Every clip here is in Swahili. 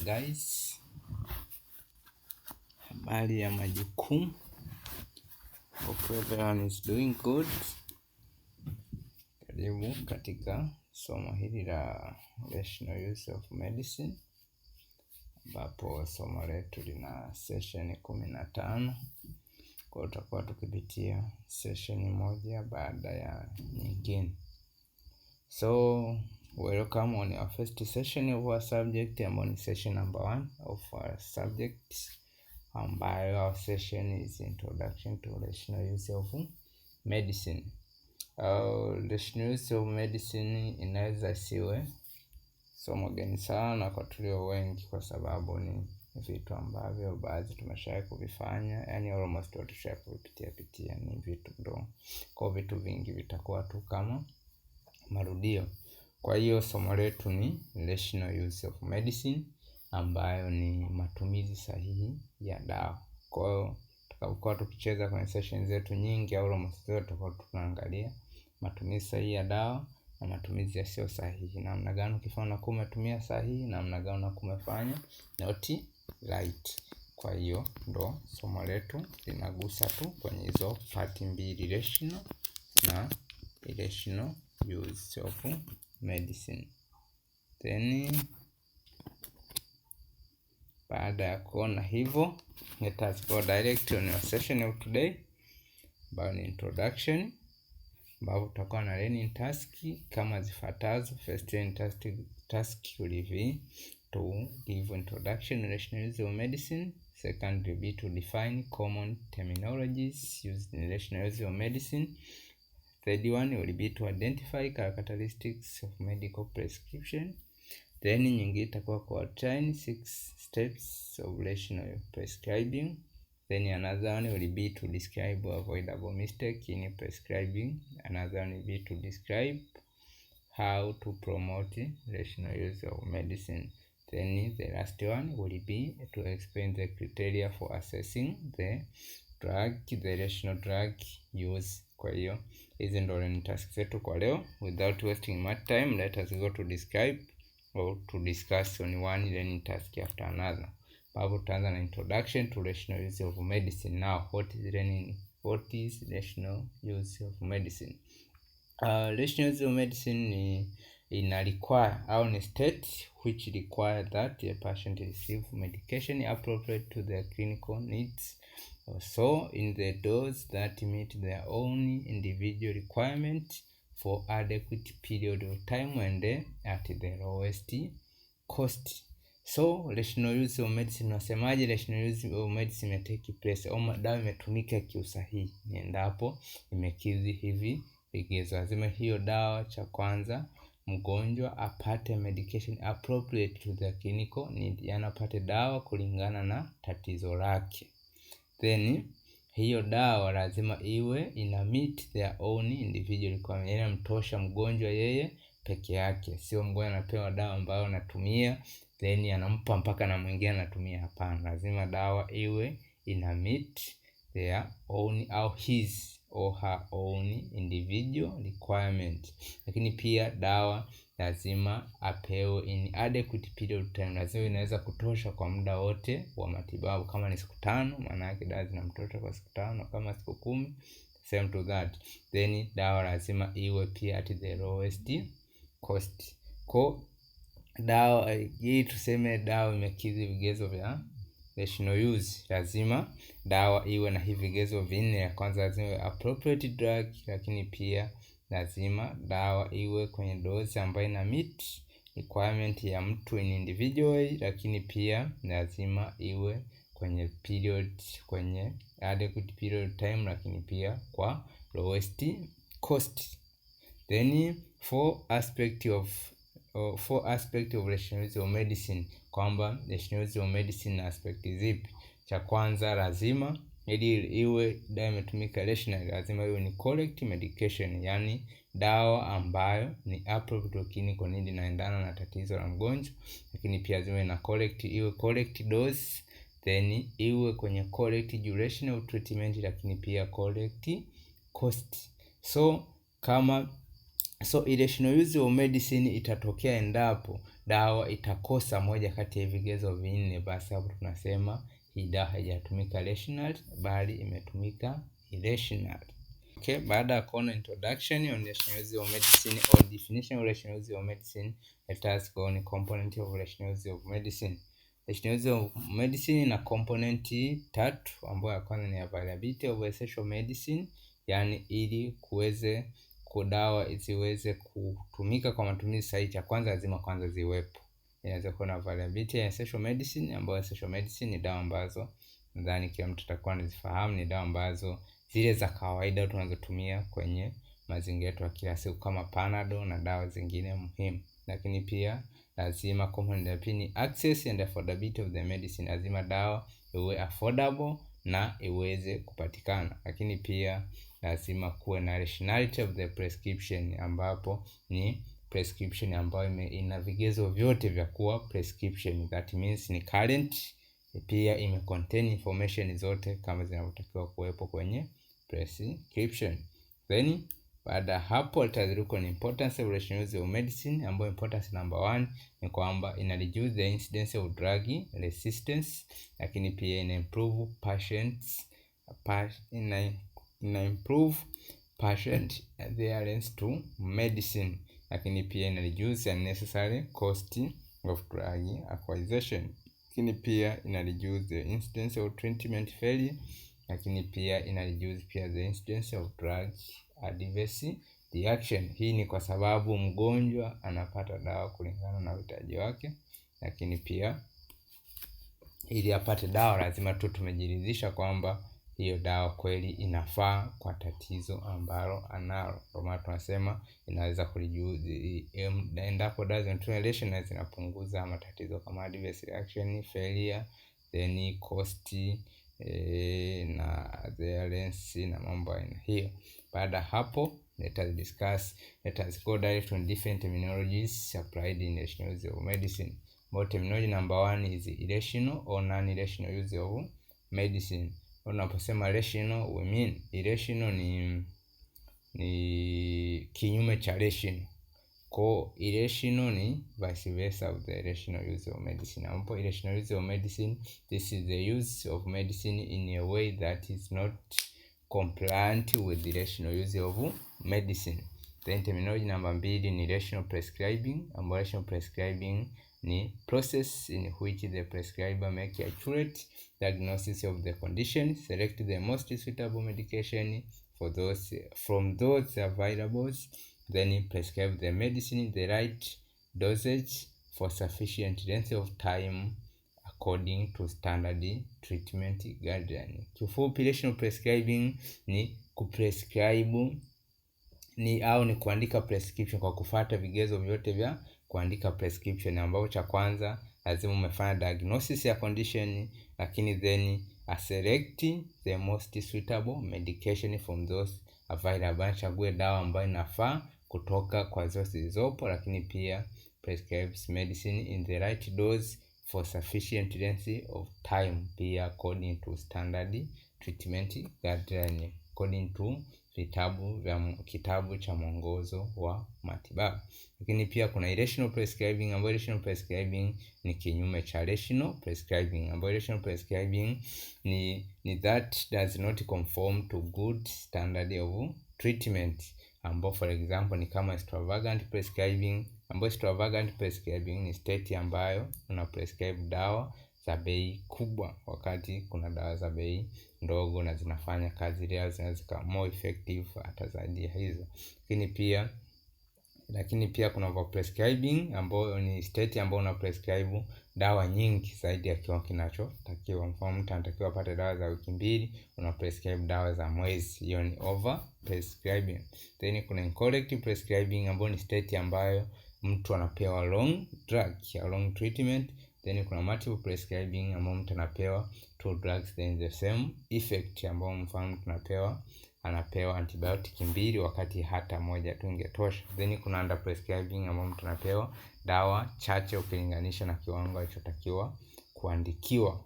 Guys, habari ya majukumu. Hope everyone is doing good. Karibu katika somo hili la rational use of medicine, ambapo somo letu lina session 15. Kwa tutakuwa tukipitia session moja baada ya nyingine. So welcome on our first session of our subject, ambayo ni session number 1 of our subject, ambayo our session is introduction to rational use of medicine. Rational use of medicine inaweza siwe somo geni sana kwa tulio wengi, kwa sababu ni vitu ambavyo baadhi tumeshawahi kuvifanya, yani almost wote tushawahi kupitia ni vitu ndo. Kwa vitu vingi vitakuwa tu kama marudio. Kwa hiyo somo letu ni rational use of medicine, ambayo ni matumizi sahihi ya dawa. Kwa hiyo tutakapokuwa tukicheza kwenye session zetu nyingi au almost zote, tutakuwa tunaangalia matumizi sahihi ya dawa na matumizi yasiyo sahihi. Namna gani ukifanya kama umetumia sahihi, namna gani umefanya not right. Kwa hiyo ndo somo letu linagusa tu kwenye hizo part mbili, rational na irrational use of medicine. Then baada ya kuona hivyo, let us go direct on our session of today, ambayo ni introduction, ambapo tutakuwa na learning task kama zifuatazo. First learning task will be to give introduction to rational use of medicine. Second will be to define common terminologies used in rational use of medicine. Third one will be to identify characteristics of medical prescription. Then nyingine itakuwa kwa outline 6 steps of rational prescribing. Then another one will be to describe avoidable mistake in prescribing. Another one will be to describe how to promote rational use of medicine. Then the last one will be to explain the criteria for assessing the rational drug use. Kwa hiyo hizi ndo learning tasks zetu kwa leo. Without wasting much time, let us go to describe or to discuss on one learning task after another. Babu tutaanza na introduction to rational use of medicine. Now, what is rational use of medicine? Rational use of medicine ni require au ni state which require that a patient receive medication appropriate to their clinical needs, so in the dose that meet their own individual requirement for adequate period of time and at the lowest cost. So rational use of medicine, nasemaje rational use of medicine take place, au dawa imetumika kiusahihi ni endapo imekidhi hivi vigezo. Lazima hiyo dawa, cha kwanza, mgonjwa apate medication appropriate to the clinical need, yani apate dawa kulingana na tatizo lake. Then hiyo dawa lazima iwe ina meet their own individual requirement, yani mtosha mgonjwa yeye peke yake, sio mgonjwa anapewa dawa ambayo anatumia then anampa mpaka na mwingine anatumia. Hapana, lazima dawa iwe ina meet their own au his or her own individual requirement. Lakini pia dawa lazima apewe in adequate period of time, lazima inaweza kutosha kwa muda wote wa matibabu. Kama ni siku 5, maana yake dawa zinamtosha kwa siku 5, kama siku 10 same to that. Then dawa lazima iwe pia at the lowest cost. Kwa dawa hii tuseme dawa imekidhi vigezo vya rational use, lazima dawa iwe na hivi vigezo vinne. Ya kwanza lazima iwe appropriate drug, lakini pia lazima dawa iwe kwenye dose ambayo ina meet requirement ya mtu in individual, lakini pia lazima iwe kwenye period, kwenye adequate period time, lakini pia kwa lowest cost. Then four aspect of rational use of medicine, kwamba rational use of medicine aspect zipi. Cha kwanza, lazima ili iwe dawa imetumika rational, lazima iwe ni correct medication, yani dawa ambayo ni appropriate to clinical need, inaendana na tatizo la mgonjwa. Lakini pia ziwe na iwe correct dose, then iwe kwenye correct duration of treatment, lakini pia correct cost. So irrational use of medicine itatokea endapo dawa itakosa moja kati ya vigezo vinne, basi hapo tunasema hii dawa haijatumika rational bali imetumika irrational. Okay, baada ya kuona introduction on rational use of medicine or definition of rational use of medicine, let us go on component of rational use of medicine. Rational use of medicine na component tatu, ambayo ya kwanza ni availability of essential medicine, yani ili kuweze kudawa ziweze kutumika kwa matumizi sahihi, cha kwanza lazima kwanza ziwepo. Inaweza kuwa na availability ya essential medicine, ambayo essential medicine ni dawa ambazo nadhani kila mtu atakuwa anazifahamu, ni dawa ambazo zile za kawaida tunazotumia kwenye mazingira yetu ya kila siku kama Panadol na dawa zingine muhimu. Lakini pia lazima component ya pili ni access and affordability of the medicine, lazima dawa iwe affordable na iweze kupatikana. Lakini pia lazima kuwe na rationality of the prescription, ambapo ni prescription ambayo ina vigezo vyote vya kuwa prescription, that means ni current, pia ime contain information zote kama zinavyotakiwa kuwepo kwenye prescription. Then baada hapo tutaziruka ni importance of rational use of medicine, ambayo importance number 1 ni kwamba ina reduce the incidence of drug resistance, lakini pia ina improve patient adherence to medicine, lakini pia ina reduce unnecessary cost of drug acquisition, lakini pia ina reduce the incidence of treatment failure, lakini pia ina reduce pia the incidence of drug adverse reaction. Hii ni kwa sababu mgonjwa anapata dawa kulingana na uhitaji wake, lakini pia ili apate dawa lazima tu tumejiridhisha kwamba hiyo dawa kweli inafaa kwa tatizo ambalo analo. Kwa maana tunasema inaweza kureduce, endapo dawa zinatoa zinapunguza matatizo kama adverse reaction, failure, then cost na adherence na mambo aina hiyo. Baada hapo let us go direct on different terminologies applied in rational use of medicine. About terminology number 1 is irrational or non-irrational use of medicine. Unaposema rational, we mean irrational ni kinyume cha rational. Kwa irrational ni vice versa of the rational use of medicine. Ambapo irrational use of medicine, this is the use of medicine in a way that is not compliant with the rational use of medicine. Then terminology number 2 ni rational prescribing. Ambapo rational prescribing ni process in which the prescriber make accurate diagnosis of the condition, select the most suitable medication from those available, then prescribe the medicine in the right dosage for sufficient length of time according to standard treatment guideline. Kifupi, rational prescribing ni kuprescribe ni kuandika prescription kwa kufuata vigezo vyote vya kuandika prescription, ambapo cha kwanza lazima umefanya diagnosis ya condition, lakini then select the most suitable medication from those available, chague dawa ambayo inafaa kutoka kwa zote zilizopo, lakini pia prescribes medicine in the right dose for sufficient length of time, pia according to standard treatment guideline, according to kitabu cha mwongozo wa matibabu. Lakini pia kuna irrational prescribing, ambayo irrational prescribing ni kinyume cha rational prescribing, ambayo rational prescribing ni that does not conform to good standard of treatment, ambayo for example ni kama extravagant prescribing, ambayo extravagant prescribing ni state ambayo una prescribe dawa za bei kubwa wakati kuna dawa za bei ndogo na zinafanya kazi ile zinaweza more effective hata zaidi hizo. Lakini pia kuna overprescribing, ambayo ni state ambayo una prescribe dawa nyingi zaidi ya kiwango kinachotakiwa. Mfano, mtu anatakiwa apate dawa za wiki 2, una prescribe dawa za mwezi, hiyo ni overprescribing. Then kuna incorrect prescribing, ambayo ni state ambayo mtu anapewa long treatment. Then kuna multiple prescribing, ambayo mtu anapewa 2 drugs then the same effect, ambayo mfano anapewa antibiotic 2 wakati hata moja tu ingetosha. Then kuna under prescribing, ambayo mtu anapewa dawa chache ukilinganisha na kiwango alichotakiwa kuandikiwa.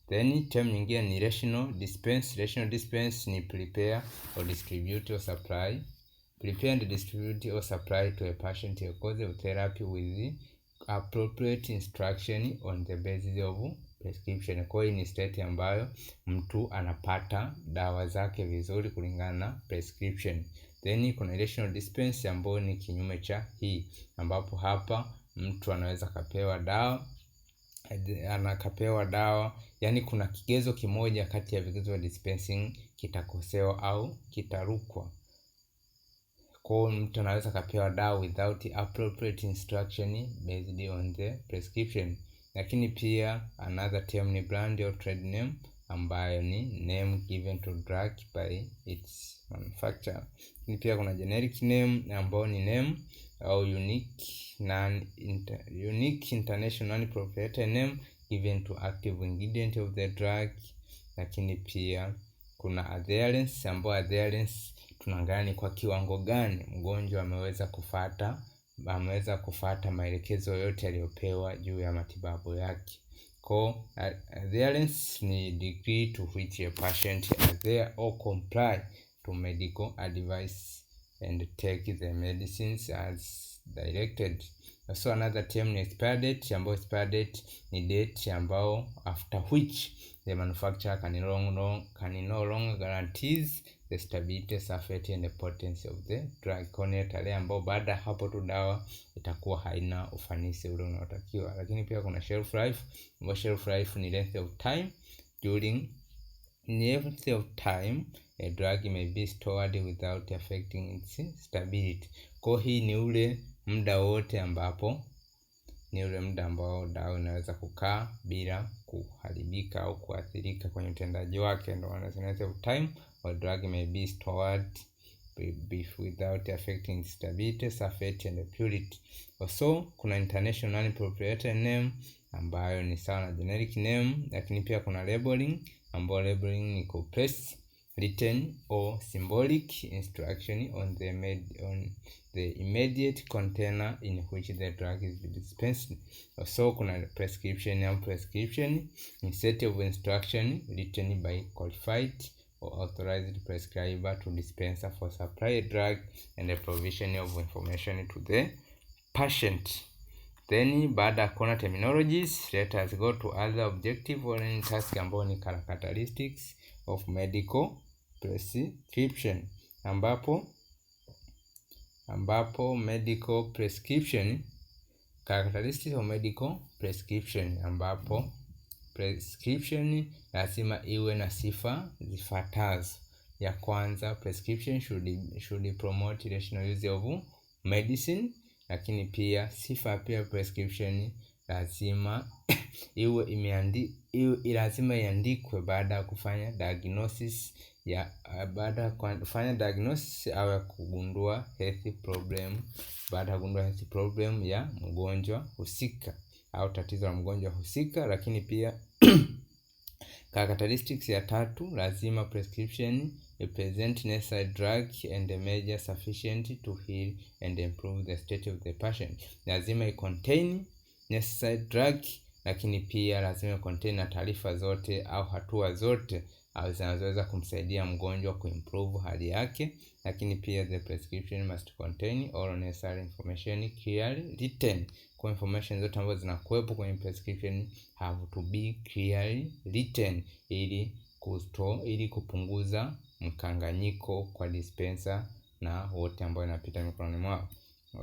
Then term nyingine ni rational dispense. Rational dispense ni prepare or distribute or supply. Prepare and distribute or supply to a patient a course of therapy with appropriate instruction on the basis of prescription. Kwa hiyo ni state ambayo mtu anapata dawa zake vizuri kulingana na prescription. Then kuna rational dispense ambayo ni kinyume cha hii, ambapo hapa mtu anaweza kapewa dawa, yani kuna kigezo kimoja kati ya vigezo vya dispensing kitakosewa au kitarukwa. Kwa mtu anaweza kapewa dawa without appropriate instruction based on the prescription. Lakini pia another term ni brand or trade name, ambayo ni name given to drug by its manufacturer. Lakini pia kuna generic name ambayo ni name au unique international proprietary name given to active ingredient of the drug. Lakini pia kuna adherence, ambayo adherence tunaangalia ni kwa kiwango gani mgonjwa ameweza kufuata maelekezo yote aliyopewa juu ya matibabu yake. Kwa adherence ni degree to which a patient adhere or comply to medical advice and take the medicines as directed. So another term ni expiry date, ambayo expiry date ni date ambao after which the manufacturer can no longer guarantees the stability, safety and the potency of the drug. Kwa tarehe ambao baada hapo tu dawa itakuwa haina ufanisi ule unaotakiwa. Lakini pia kuna shelf life, ambayo shelf life ni length of time during a drug may be stored without affecting its stability. Kwa hii ni ule muda wote ambao dawa inaweza kukaa bila kuharibika au kuathirika kwenye utendaji wake. Ndio wanasema time or drug may be stored without affecting stability, safety and purity. Also kuna international proprietary name ambayo ni sawa na generic name. Lakini pia kuna labeling, ambayo labeling ni place written or symbolic instruction on the immediate container in which the drug is dispensed. Also kuna prescription ni set of instruction written by qualified or authorized prescriber to dispenser for supply a drug and the provision of information to the patient. Then baada ya kuona terminologies, let us go to other objective oriented task, ambayo ni characteristics of medical prescription, ambapo medical prescription, characteristics of medical prescription, ambapo prescription lazima iwe na sifa zifuatazo. Ya kwanza, prescription should promote rational use of medicine. Lakini pia sifa pia prescription lazima lazima iandikwe baada ya kufanya diagnosis au ya kugundua health problem, baada ya kugundua health problem ya mgonjwa husika au tatizo la mgonjwa husika. Lakini pia characteristics ya tatu, lazima prescription represent necessary drug and measure sufficient to heal and improve the state of the patient. Lazima contain necessary drug, lakini pia lazima contain na taarifa zote au hatua zote zinazoweza kumsaidia mgonjwa kuimprove hali yake. Lakini pia the prescription must contain all necessary information clearly written. Kwa information zote ambazo zinakuwepo kwenye prescription have to be clearly written ili kupunguza mkanganyiko kwa dispenser na wote ambao inapita mikononi mwao.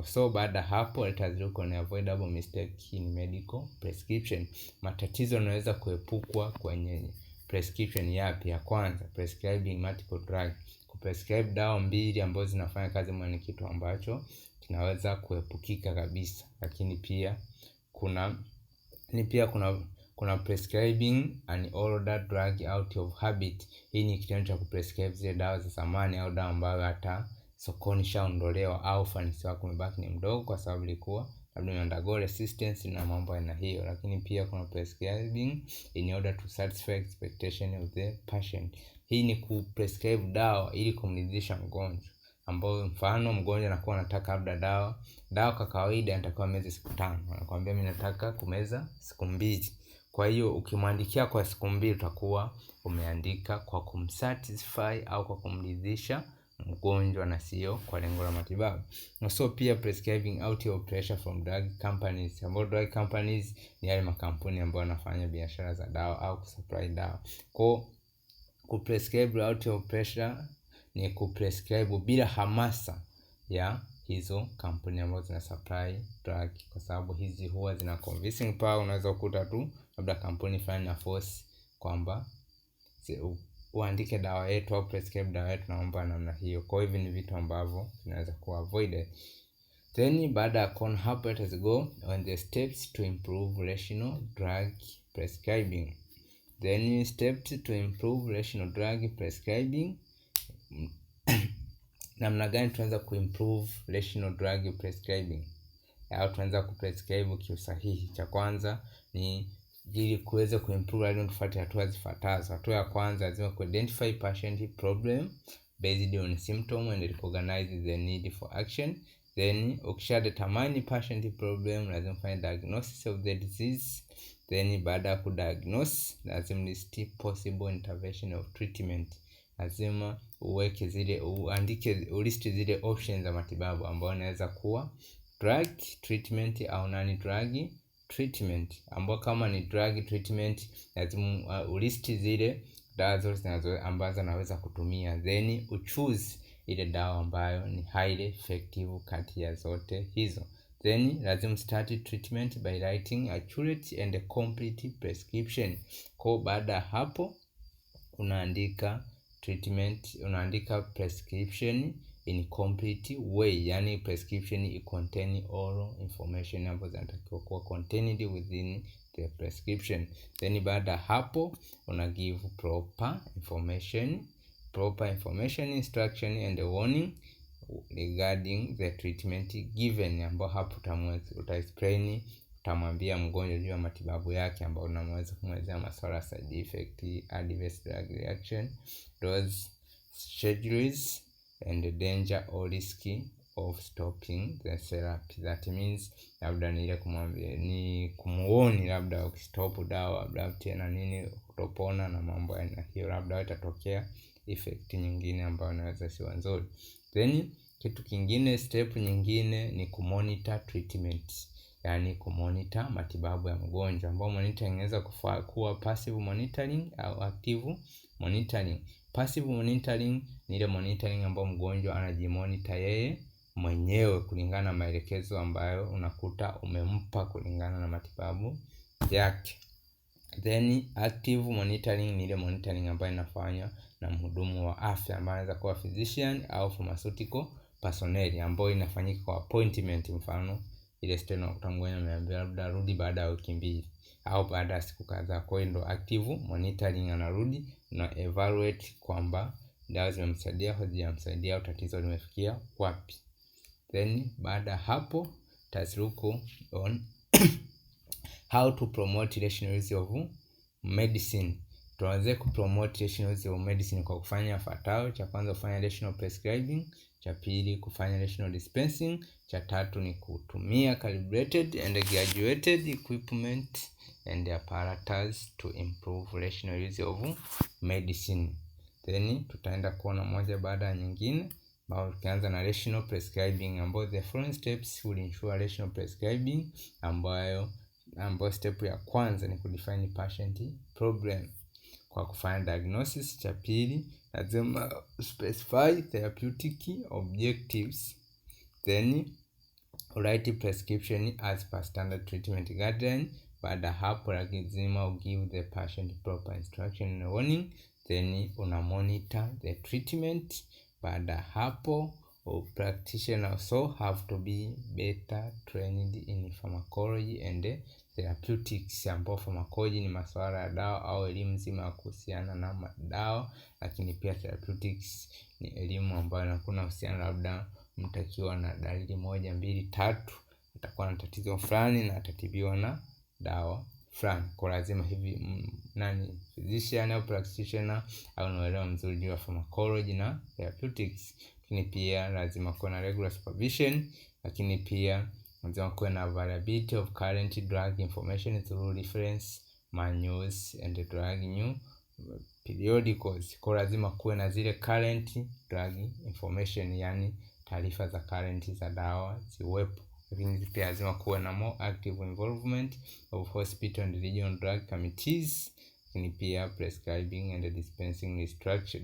So baada hapo let us look on avoidable mistake in medical prescription. Matatizo yanaweza kuepukwa kwenye prescription yapi? Ya kwanza, prescribing multiple drug. Kuprescribe dawa mbili ambazo zinafanya kazi moja ni kitu ambacho kinaweza kuepukika kabisa. Lakini pia kuna prescribing an older drug out of habit. Hii ni kitendo cha kuprescribe zile dawa za zamani au dawa ambayo hata sokoni shaondolewa au ufanisi wake umebaki ni mdogo kwa sababu ilikuwa labda undergo resistance na mambo aina hiyo. Lakini pia kuna prescribing in order to satisfy expectation of the patient. Hii ni kuprescribe dawa ili kumridhisha mgonjwa, ambao mfano mgonjwa anakuwa anataka labda dawa kwa kawaida anatakiwa meze siku 5, anakuambia mimi nataka kumeza siku 2. Kwa hiyo ukimwandikia kwa siku 2 utakuwa umeandika kwa kumsatisfy au kwa kumridhisha mgonjwa na sio kwa lengo la matibabu. So pia prescribing out of pressure from drug companies. Ambao drug companies ni yale makampuni ambayo yanafanya biashara za dawa au kusupply dawa. Kwa kuprescribe out of pressure ni kuprescribe bila hamasa ya hizo kampuni ambazo zina supply drug, kwa sababu hizi huwa zina convincing power. Unaweza kukuta tu labda kampuni fulani na force kwamba uandike dawa yetu au prescribe dawa yetu, naomba namna hiyo. Kwa hivyo ni vitu ambavyo vinaweza kuwa avoided. Then baada ya kon hapo, let us go on the steps to improve rational drug prescribing. Then steps to improve rational drug prescribing. Namna gani tunaweza kuimprove rational drug prescribing au tunaweza kuprescribe kiusahihi? Cha kwanza ni ili kuweza kuimprove, lazima tufuate hatua zifuatazo. Hatua ya kwanza, lazima identify patient problem based on symptom and recognize the need for action. Then ukisha determine patient problem, lazima ufanye diagnosis of the disease. Then baada ya kudiagnose, lazima list possible intervention of treatment. Lazima uweke zile, ulist zile options za matibabu ambayo inaweza kuwa drug treatment au non drug treatment. Ambao kama ni drug treatment, lazima ulist zile dawa zote ambazo naweza kutumia, then uchoose ile dawa ambayo ni highly effective kati ya zote hizo. Then lazima start treatment by writing accurate and complete prescription. Kwa baada hapo unaandika treatment, unaandika prescription in complete way, yani prescription contain all information ambazo zinatakiwa kuwa contained within the prescription. Then baada hapo una give proper information, instruction and warning regarding the treatment given, ambao hapo utaexplain, utamwambia mgonjwa juu ya matibabu yake, ambao unaweza kumwelezea masuala side effect, adverse drug reaction, dose, schedules and danger or risk of stopping the therapy. That means labda ni ile kumwambia, ni kumuoni labda ukistop dawa labda tena nini kutopona na mambo ya hiyo, labda itatokea effect nyingine ambayo inaweza siwa nzuri. Then kitu kingine, step nyingine ni kumonitor treatment, yani kumonitor matibabu ya mgonjwa, ambao monitoring inaweza kuwa passive monitoring au active monitoring. Passive monitoring ni ile monitoring ambayo mgonjwa anajimonitor yeye mwenyewe kulingana na maelekezo ambayo unakuta umempa kulingana na matibabu yake. Then active monitoring ni ile monitoring ambayo inafanywa na mhudumu wa afya, ambaye anaweza kuwa physician au pharmaceutical personnel, ambayo inafanyika kwa appointment. Mfano ile steno kutangonya ameambia labda rudi baada ya wiki 2 au baada ya siku kadhaa. Kwa hiyo ndo active monitoring, anarudi na evaluate kwamba dawa zimemsaidia au hazijamsaidia au tatizo limefikia wapi. Then baada hapo look on how to promote rational use of medicine. Tuanze kupromote rational use of medicine kwa kufanya yafuatayo. Cha kwanza kufanya rational prescribing, cha pili kufanya rational dispensing, cha tatu ni kutumia calibrated and graduated equipment and apparatus to improve rational use of medicine. Then tutaenda kuona moja baada ya nyingine, ambao tukianza na rational prescribing, ambao the following steps will ensure rational prescribing, ambayo step ya kwanza ni kudefine patient problem kwa kufanya diagnosis. Cha pili lazima specify therapeutic objectives, then write prescription as per standard treatment guideline. Baada hapo lazima give the patient proper instruction and warning, then una monitor the treatment. Baada hapo practitioner also have to be better trained in pharmacology and therapeutics, ambao pharmacology ni masuala ya dawa au elimu nzima ya kuhusiana na madawa, lakini pia therapeutics ni elimu ambayo inakuwa husiana labda mtu akiwa na dalili 1, 2, 3 atakuwa na tatizo fulani na atatibiwa na dawa fulani. Kwa lazima hivi physician au practitioner au unaelewa mzuri juu ya pharmacology na therapeutics. Lakini pia lazima kuwa na regular supervision, lakini pia lazima kuwa na availability of current drug information through reference manuals and drug new periodicals. Kwa lazima kuwe na zile current drug information, yani taarifa za current za dawa ziwepo. Lakini pia lazima kuwe na more active involvement of hospital and regional drug committees. Lakini pia prescribing and dispensing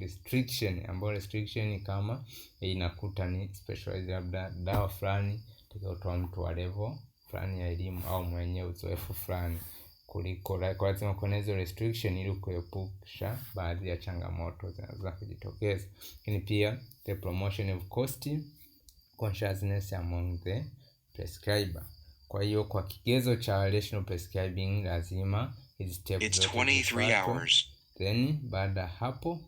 restriction, ambayo restriction ni kama inakuta ni specialized labda dawa fulani tukiwa mtu wa level fulani ya elimu au mwenye uzoefu fulani kuliko kwa lazima kuna hizo restriction ili kuepusha baadhi ya changamoto zinazoweza kujitokeza. Lakini pia the promotion of cost consciousness among the prescriber. Kwa hiyo kwa kigezo cha rational prescribing lazima hizi steps zote. Then baada hapo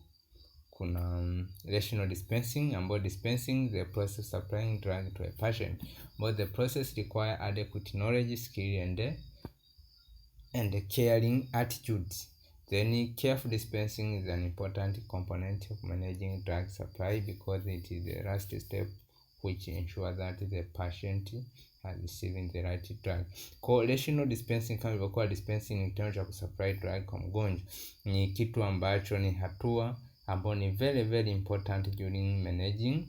kuna rational dispensing, ambayo dispensing the process of supplying drug to a patient, but the process require adequate knowledge, skill and caring attitudes. Then careful dispensing is an important component of managing drug supply because it is the last step which ensures that the patient are receiving the right drug. Rational dispensing kama ilivyokuwa dispensing ni kitendo cha kusupply drug kwa mgonjwa, ni kitu ambacho ni hatua ambayo ni very very important during managing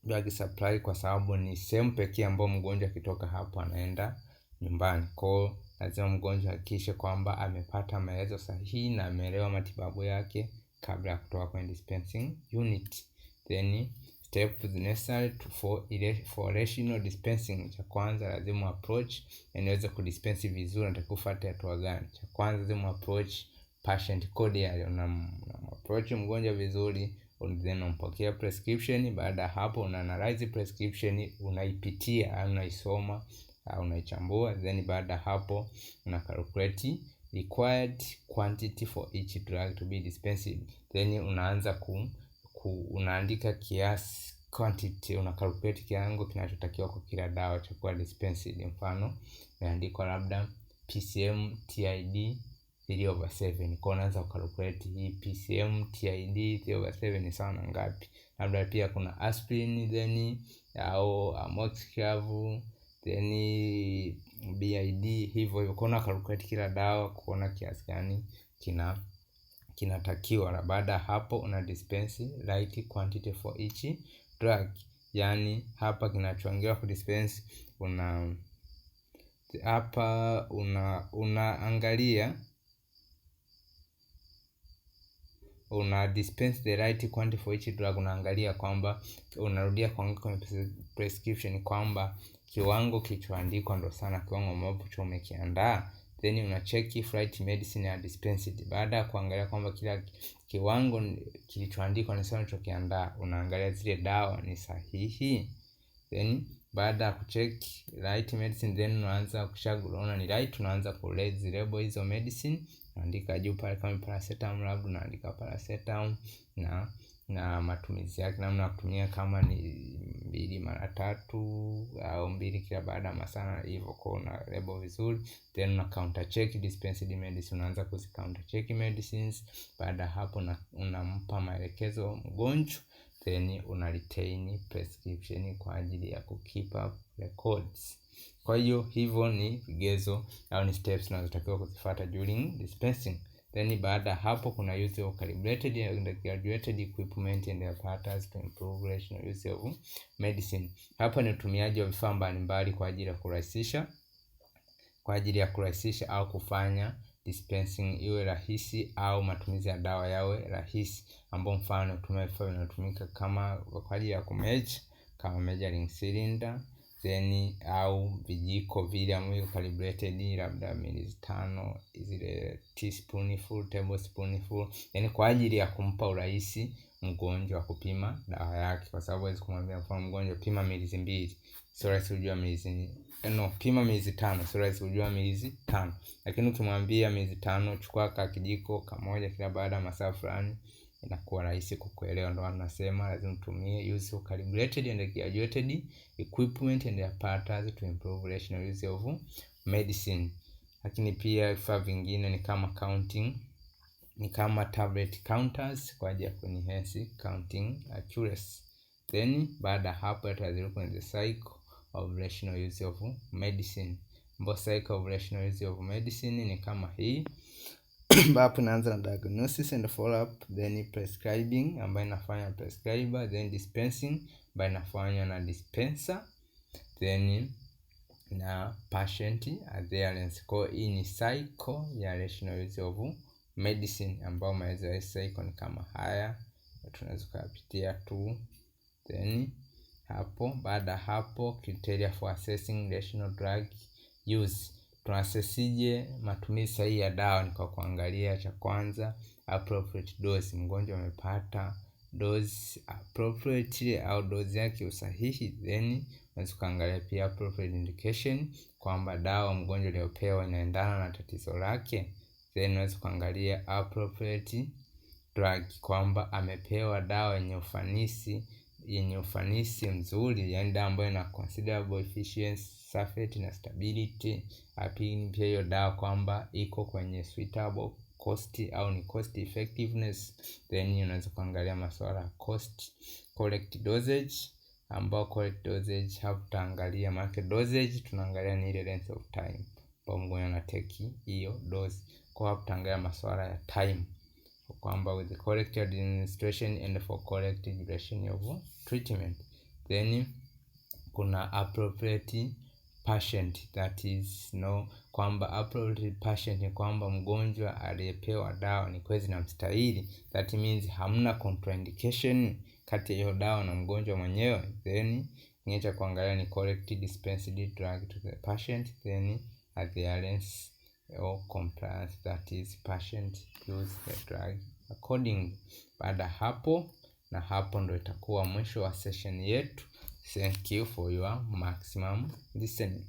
drug supply, kwa sababu ni sehemu pekee ambayo mgonjwa akitoka hapo anaenda nyumbani. Kwa lazima mgonjwa hakikishe kwamba amepata maelezo sahihi na ameelewa matibabu yake kabla ya kutoka kwenye dispensing unit. Then steps necessary for rational dispensing. Cha kwanza lazima approach, niweze kudispense vizuri nataka kufuata hatua gani. Cha kwanza lazima approach patient cordially, approach mgonjwa vizuri, then umpokea prescription. Baada hapo una analyze prescription, unaipitia, unaisoma, unaichambua. Then baada hapo una calculate required quantity for each drug to be dispensed. Then unaanza unaandika kiasi quantity, una calculate kiwango kinachotakiwa kwa kila dawa cha kuwa dispensed. Mfano imeandikwa labda PCM TID 3/7, kwa unaanza calculate hii PCM TID 3/7 ni sawa na ngapi. Labda pia kuna aspirin then au amoxiclav then BID, hivyo kuna calculate kila dawa kuona kiasi gani kinatakiwa. Na baada hapo una dispense right quantity for each drug, yani hapa kinachoangiwa ku dispense unaangalia una dispense the right quantity for each drug. Unaangalia kwamba unarudia kwa prescription kwamba kiwango kilichoandikwa ndo sana kiwango ambacho umekiandaa. Then una check if right medicine are dispensed. Baada ya kuangalia kwamba kila kiwango kilichoandikwa ni sawa ulichokiandaa, unaangalia zile dawa ni sahihi. Then baada ya kucheck right medicine, then unaanza kuchagua ni right, unaanza ku-read label hizo medicine, unaandika juu pale kama paracetamol labda unaandika paracetamol na matumizi yake, namna ya kutumia kama ni 2 mara 3 au 2 kila baada ya masaa hivyo, kwa na label vizuri. Then una counter check dispensed medicine, unaanza counter check medicines. Baada hapo unampa maelekezo mgonjwa, then una retain prescription kwa ajili ya keep up records. Kwa hiyo hivyo ni vigezo au ni steps tunazotakiwa kuzifuata during dispensing. Then baada hapo kuna use of calibrated and graduated equipment and apparatus to improve rational use of medicine. Hapa ni utumiaji wa vifaa mbalimbali kwa ajili ya kurahisisha au kufanya dispensing iwe rahisi au matumizi ya dawa yawe rahisi, ambao mfano tumia vifaa vinatumika kama kwa ajili ya kumeasure kama measuring cylinder, then au vijiko vile ambavyo calibrated labda mili 5 zile teaspoonful, tablespoonful, yani kwa ajili ya kumpa urahisi mgonjwa kupima dawa yake, kwa sababu hizo kumwambia kwa mgonjwa pima mili 2, sio rahisi kujua mili pima mili 5, sio rahisi kujua mili 5. Lakini ukimwambia mili 5 chukua kijiko kamoja kila baada ya masaa fulani, inakuwa rahisi kukuelewa. Ndio anasema lazima utumie use of calibrated and graduated equipment and apparatus to improve rational use of medicine. Lakini pia vifaa vingine ni kama counting, ni kama tablet counters kwa ajili ya enhance counting accuracy. Then baada hapo tutazidi kwenye the cycle of rational use of medicine. Cycle of rational use of medicine ni kama hii. ambapo inaanza na diagnosis and follow up, then prescribing ambayo inafanya prescriber, then dispensing ambayo inafanywa na dispenser, then na patient adherence. Kwa hii ni cycle ya rational use of medicine, ambao maelezo ya cycle ni kama haya, tunaweza kuyapitia tu. Then hapo baada hapo, criteria for assessing rational drug use. Tunasesije matumizi sahihi ya dawa? Ni kwa kuangalia, cha kwanza, appropriate dose, mgonjwa amepata dose appropriately au dose yake usahihi. Then unaweza kuangalia pia appropriate indication, kwamba dawa mgonjwa aliyopewa inaendana na tatizo lake. Then unaweza kuangalia appropriate drug, kwamba amepewa dawa yenye ufanisi mzuri, yani dawa ambayo ina considerable efficiency, safety na stability. Pia hiyo dawa kwamba iko kwenye suitable cost au ni cost effectiveness. Then unaweza kuangalia masuala ya cost. Correct dosage, ambao correct dosage hapo tutaangalia market dosage, tunaangalia ni ile length of time kwa mgonjwa anateki hiyo dose. Kwa hapo tutaangalia masuala ya time, kwamba with the correct administration and for correct duration of treatment. Then kuna appropriate patient, that is kwamba appropriate patient ni kwamba mgonjwa aliyepewa dawa ni kweli na mstahili, that means hamna contraindication kati ya hiyo dawa na mgonjwa mwenyewe. Then niacha kuangalia ni correct dispensed drug to the patient, then adherence or compliance, that is patient use the drug accordingly. Baada hapo, na hapo ndo itakuwa mwisho wa session yetu. Thank you for your maximum listening.